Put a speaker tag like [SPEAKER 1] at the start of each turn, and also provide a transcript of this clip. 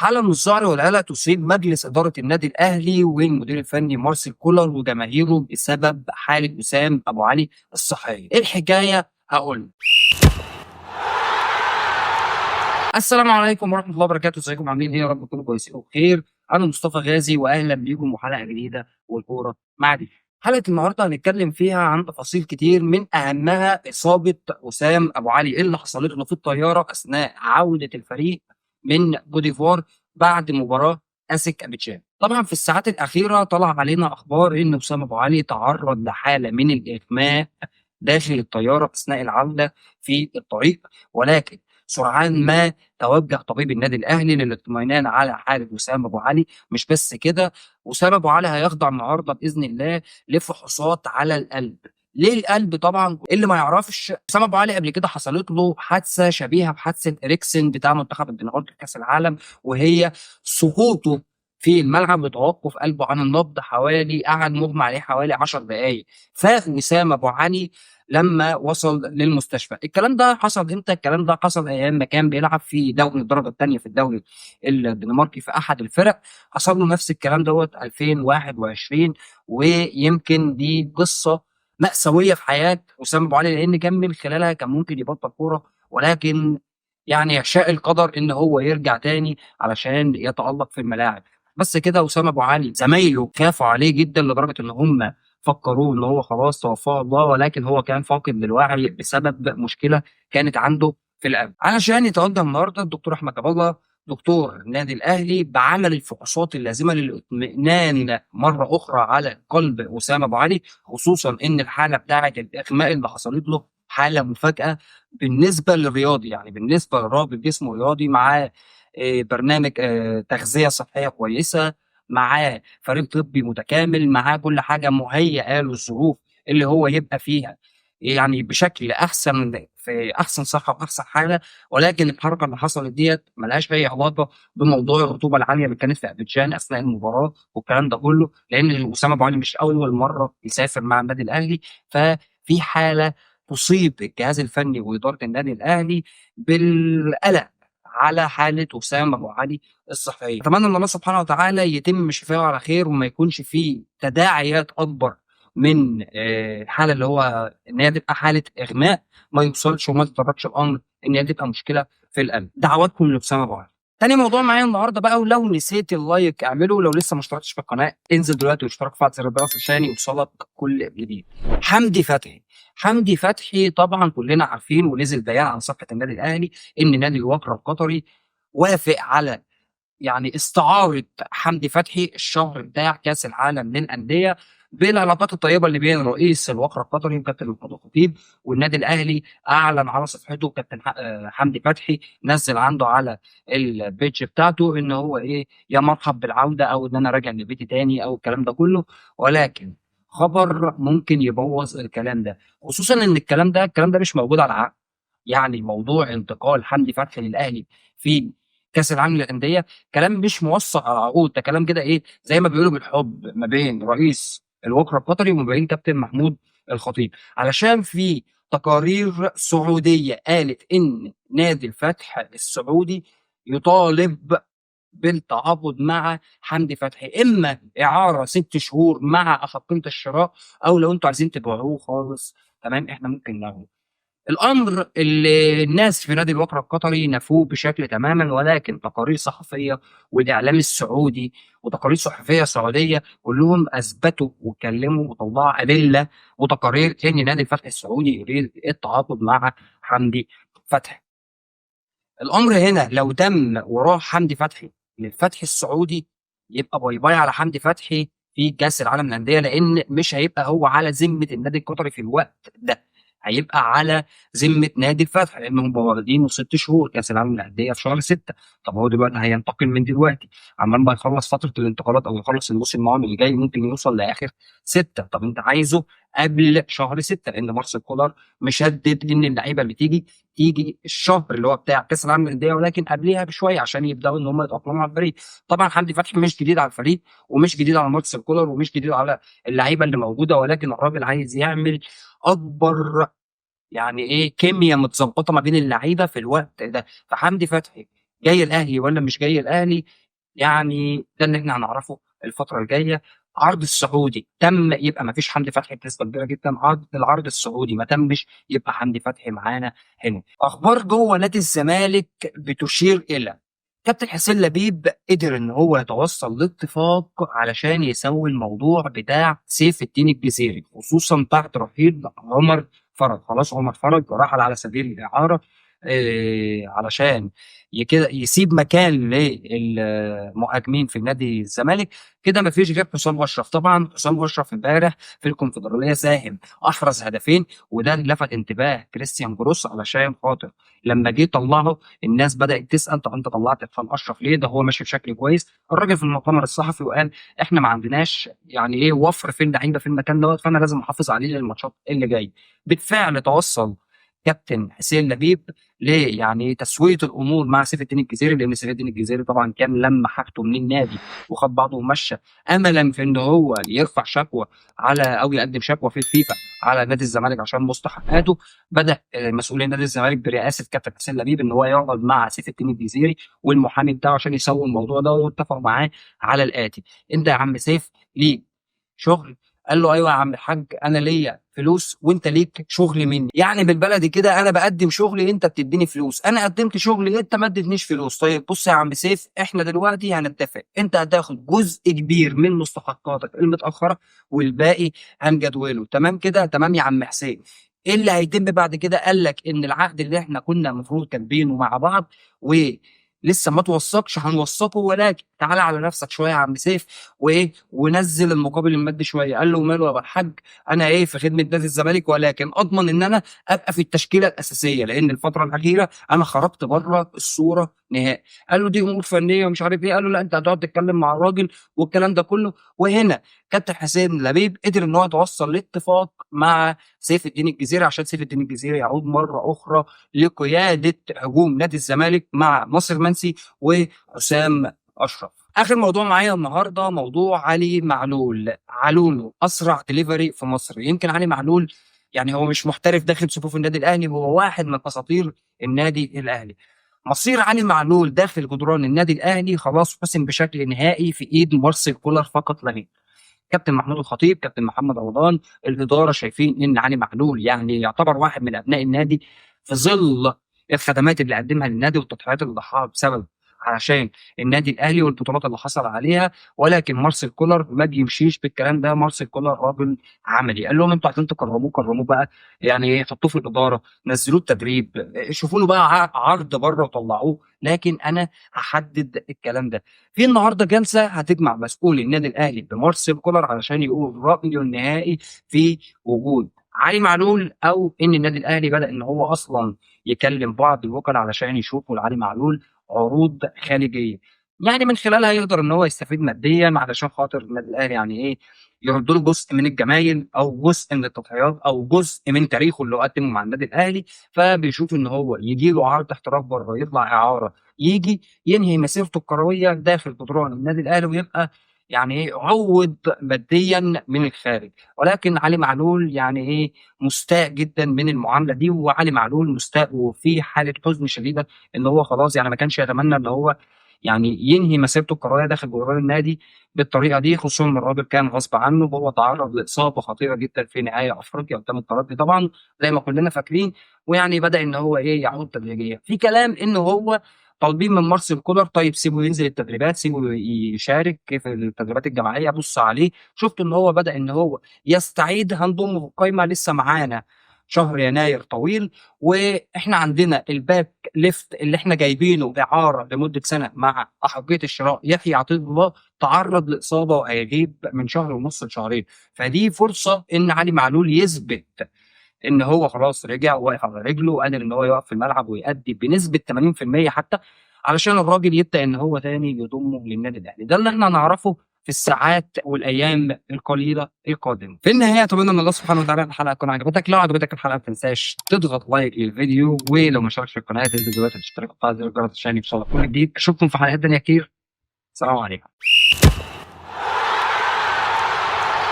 [SPEAKER 1] حالة من الذعر والقلق تصيب مجلس إدارة النادي الأهلي والمدير الفني مارسيل كولر وجماهيره بسبب حالة وسام أبو علي الصحية. إيه الحكاية؟ هقول. السلام عليكم ورحمة الله وبركاته، ازيكم عاملين ايه؟ يا رب تكونوا كويسين وبخير. أنا مصطفى غازي وأهلا بيكم وحلقة جديدة والكورة معدي. حلقة النهاردة هنتكلم فيها عن تفاصيل كتير، من أهمها إصابة وسام أبو علي اللي حصلت له في الطيارة أثناء عودة الفريق من بوديفوار بعد مباراة أسك أبيتشان. طبعا في الساعات الأخيرة طلع علينا أخبار إن وسام أبو علي تعرض لحالة من الإغماء داخل الطيارة أثناء العودة في الطريق، ولكن سرعان ما توجه طبيب النادي الاهلي للاطمئنان على حاله وسام ابو علي. مش بس كده، وسام ابو علي هيخضع النهارده باذن الله لفحوصات على القلب. ليه القلب؟ طبعا اللي ما يعرفش، وسام ابو علي قبل كده حصلت له حادثه شبيهه بحادثه اريكسن بتاع منتخب الدنمارك في كاس العالم، وهي سقوطه في الملعب بتوقف قلبه عن النبض، قعد مغمى عليه حوالي 10 دقائق. فاق وسام ابو علي لما وصل للمستشفى. الكلام ده حصل امتى؟ الكلام ده حصل ايام ما كان بيلعب في دوري الدرجه الثانيه في الدوري الدنماركي في احد الفرق. حصل له نفس الكلام دوت 2021، ويمكن دي قصه مأساويه في حياه وسام ابو علي، لان كان من خلالها كان ممكن يبطل كوره، ولكن يعني يشاء القدر ان هو يرجع تاني علشان يتألق في الملاعب. بس كده وسام ابو علي زمايله خافوا عليه جدا لدرجه ان هم فكروه ان هو خلاص توفاه الله، ولكن هو كان فاقد للوعي بسبب مشكله كانت عنده في القلب. علشان يتوجه النهارده الدكتور احمد جاب الله دكتور النادي الاهلي بعمل الفحوصات اللازمه للاطمئنان مره اخرى على قلب وسام ابو علي، خصوصا ان الحاله بتاعه الاغماء اللي حصلت له حاله مفاجاه بالنسبه للرياضي، يعني بالنسبه للراجل جسمه رياضي، معاه برنامج تغذيه صحيه كويسه، معاه فريق طبي متكامل، معاه كل حاجه مهيئه له الظروف اللي هو يبقى فيها يعني بشكل احسن، في احسن صحه واحسن حاله. ولكن الحركه اللي حصلت ديت ملهاش اي علاقه بموضوع الرطوبه العاليه اللي كانت في ابيجان اثناء المباراه والكلام ده كله، لان اسامه ابو علي مش اول مره يسافر مع النادي الاهلي. ففي حاله تصيب الجهاز الفني واداره النادي الاهلي بالقلق على حاله وسام ابو علي الصحيه. اتمنى ان الله سبحانه وتعالى يتم شفاؤه على خير، وما يكونش فيه تداعيات اكبر من الحاله اللي هو ان هي تبقى حاله اغماء، ما يوصلش وما يتطرقش الامر ان هي تبقى مشكله في القلب. دعواتكم لاسامه ابو علي. تاني موضوع معايا النهارده بقى، ولو نسيت اللايك اعمله، لو لسه ما اشتركتش في القناه انزل دلوقتي واشترك في زر الجرس عشان يوصلك كل جديد. حمدي فتحي. حمدي فتحي طبعا كلنا عارفين، ونزل بيان على صفحه النادي الاهلي ان نادي الوكره القطري وافق على يعني استعارة حمدي فتحي الشهر بتاع كأس العالم للأندية، بالعلاقات الطيبة اللي بين رئيس الوكرة القطري وكابتن محمود الخطيب والنادي الأهلي. أعلن على صفحته كابتن حمدي فتحي، نزل عنده على البيج بتاعته إن هو إيه، يا مرحب بالعودة، أو إن أنا راجع لبيتي تاني، أو الكلام ده كله. ولكن خبر ممكن يبوظ الكلام ده، خصوصا إن الكلام ده مش موجود على العقد. يعني موضوع انتقال حمدي فتحي للأهلي في كاس العالم للانديه كلام مش موثق على عقود، ده كلام كده ايه، زي ما بيقولوا بالحب ما بين رئيس الوكره القطري وما بين كابتن محمود الخطيب، علشان في تقارير سعوديه قالت ان نادي الفتح السعودي يطالب بالتعاقد مع حمدي فتحي، اما اعاره 6 شهور مع اخذ قيمه الشراء، او لو انتوا عايزين تبيعوه خالص تمام احنا ممكن ناخده. الامر اللي الناس في نادي الوكره القطري نفوه بشكل تماما، ولكن تقارير صحفيه والاعلام السعودي وتقارير صحفيه سعوديه كلهم اثبتوا واتكلموا وطلعوا ادله وتقارير ان نادي الفتح السعودي يريد التعاقد مع حمدي فتحي. الامر هنا لو تم وراح حمدي فتحي للفتح السعودي، يبقى باي باي على حمدي فتحي في كاس العالم للانديه، لان مش هيبقى هو على ذمه النادي القطري في الوقت ده، هيبقى على ذمه نادي الفتح، لانهم واخدينه 6 شهور كاس العالم للانديه في شهر 6. طب هو دلوقتي هينتقل من دلوقتي، عمال ما يخلص فتره الانتقالات او يخلص الموسم المعامل اللي جاي ممكن يوصل لاخر 6. طب انت عايزه قبل شهر 6، لان مارسيل كولر مشدد ان اللعيبه اللي تيجي الشهر اللي هو بتاع كاس العالم للانديه، ولكن قبلها بشويه عشان يبداوا ان هم يتاقلموا على الفريق. طبعا حمدي فتحي مش جديد على الفريق، ومش جديد على مارسيل كولر، ومش جديد على اللعيبه اللي موجوده، ولكن الراجل عايز يعمل اكبر يعني ايه كيمياء متظبطه ما بين اللعيبه في الوقت ده. فحمدي فتحي جاي الاهلي ولا مش جاي الاهلي؟ يعني ده اللي احنا هنعرفه الفتره الجايه. عرض السعودي تم، يبقى ما فيش حمدي فتحي بنسبه كبيره جدا. العرض السعودي ما تمش، يبقى حمدي فتحي معانا هنا. اخبار جوه نادي الزمالك بتشير الى كابتن حسين لبيب قدر ان هو يتوصل لاتفاق علشان يسوي الموضوع بتاع سيف الدين الجزيري، خصوصا بعد رحيل عمر فرج. خلاص عمر فرج رحل على سبيل الاعاره، علشان كده يسيب مكان للمهاجمين في نادي الزمالك. كده مفيش غير حسام اشرف. طبعا حسام اشرف امبارح في الكونفدراليه ساهم، احرز هدفين، وده اللي لفت انتباه كريستيان جروس علشان خاطر لما جه طلعه الناس بدات تسال طب انت طلعت حسام اشرف ليه؟ ده هو ماشي بشكل كويس. الراجل في المؤتمر الصحفي وقال احنا ما عندناش يعني ايه وفر في اللعيبه في المكان دوت، فانا لازم احافظ عليه للماتشات اللي جايه. بالفعل توصل كابتن حسين لبيب ليه يعني تسويه الامور مع سيف الدين الجزيري، لان سيف الدين الجزيري طبعا كان لما حاجته من النادي وخد بعضه ومشى، املا في ان هو يرفع شكوى على او يقدم شكوى في الفيفا على نادي الزمالك عشان مستحقاته. بدا مسؤولين نادي الزمالك برئاسه كابتن حسين لبيب ان هو يقعد مع سيف الدين الجزيري والمحامي بتاعه عشان يسووا الموضوع ده، واتفقوا معاه على الاتي: انت يا عم سيف ليك شغل. قال له ايوه يا عم الحاج، انا ليا فلوس وانت ليك شغل مني. يعني بالبلدي كده انا بقدم شغلي انت بتديني فلوس، انا قدمت شغلي انت ما اديتنيش فلوس. طيب بص يا عم سيف، احنا دلوقتي هنتفق، انت هتاخد جزء كبير من مستحقاتك المتاخره والباقي هنجدوله. تمام كده؟ تمام يا عم حسين. ايه اللي هيتم بعد كده؟ قال لك ان العقد اللي احنا كنا المفروض كاتبينه مع بعض ولسه ما توثقش هنوثقه، ولكن تعالى على نفسك شويه يا عم سيف وايه ونزل المقابل المادي شويه. قال له ماله يا ابو الحاج، انا ايه في خدمه نادي الزمالك، ولكن اضمن ان انا ابقى في التشكيله الاساسيه، لان الفتره الاخيره انا خرجت بره الصوره نهائي. قال له دي امور فنيه ومش عارف ايه. قال له لا انت هتقعد تتكلم مع الراجل والكلام ده كله. وهنا كابتن حسين لبيب قدر ان هو يتوصل لاتفاق مع سيف الدين الجزيري عشان سيف الدين الجزيري يعود مره اخرى لقياده هجوم نادي الزمالك مع ناصر منسي وحسام اشرف. اخر موضوع معايا النهارده موضوع علي معلول. علولو اسرع دليفري في مصر. يمكن علي معلول يعني هو مش محترف داخل صفوف النادي الاهلي، هو واحد من اساطير النادي الاهلي. مصير علي معلول داخل جدران النادي الاهلي خلاص حسم بشكل نهائي في ايد مارسيل كولر فقط لا غير. كابتن محمود الخطيب، كابتن محمد رمضان، الاداره شايفين ان علي معلول يعني يعتبر واحد من ابناء النادي في ظل الخدمات اللي قدمها للنادي والتضحيات اللي ضحاها بسبب علشان النادي الاهلي والبطولات اللي حصل عليها. ولكن مارسيل كولر ما بيمشيش بالكلام ده. مارسيل كولر راجل عملي، قال لهم انتوا عايزين تكرموه كرموه بقى، يعني ايه حطوه في الاداره، نزلوه التدريب، شوفوا له بقى عرض بره وطلعوه، لكن انا هحدد الكلام ده. في النهارده جلسه هتجمع مسؤولي النادي الاهلي بمارسيل كولر علشان يقول رايه النهائي في وجود علي معلول، او ان النادي الاهلي بدا ان هو اصلا يكلم بعض الوكلاء علشان يشوفوا لعلي معلول عروض خارجيه، يعني من خلالها يقدر ان هو يستفيد ماديا علشان خاطر النادي الاهلي يعني ايه يرد له جزء من الجمايل او جزء من التضحيات او جزء من تاريخه اللي هو قدمه مع النادي الاهلي. فبيشوف ان هو يجي له عرض احتراف بره، يطلع اعاره، يجي ينهي مسيرته الكرويه داخل جدران النادي الاهلي ويبقى يعني ايه عوض ماديا من الخارج. ولكن علي معلول يعني ايه مستاء جدا من المعامله دي، وعلي معلول مستاء وفي حاله حزن شديده ان هو خلاص يعني ما كانش يتمنى ان هو يعني ينهي مسيرته الكرويه داخل جدران النادي بالطريقه دي، خصوصا ان الراجل كان غصب عنه وهو تعرض لاصابه خطيره جدا في نهائي افريقيا قدام الترجي طبعا زي ما كلنا فاكرين. ويعني بدا ان هو ايه يعود تدريجيا. في كلام ان هو طالبين من مارسيل كولر طيب سيبه ينزل التدريبات، سيبه يشارك في التدريبات الجماعيه، بص عليه. شفت ان هو بدا ان هو يستعيد، هنضمه في القايمه لسه معانا شهر يناير طويل. واحنا عندنا الباك ليفت اللي احنا جايبينه اعاره لمده سنه مع احقيه الشراء يحيى عطيه الله تعرض لاصابه وهيغيب من شهر ونص لشهرين. فدي فرصه ان علي معلول يثبت ان هو خلاص رجع واقف على رجله وقادر ان هو يقف في الملعب ويأدي بنسبه 80% حتى، علشان الراجل يبدا ان هو تاني يضمه للنادي الاهلي. ده اللي احنا نعرفه في الساعات والايام القليله القادمه. في النهايه اتمنى من الله سبحانه وتعالى الحلقه تكون عجبتك. لو عجبتك الحلقه ما تنساش تضغط لايك للفيديو، ولو ما اشتركتش في القناه تنزل دلوقتي تشترك وتفعل زر الجرس عشان يوصلك كل جديد. اشوفكم في حلقات تانيه كتير. سلام عليكم.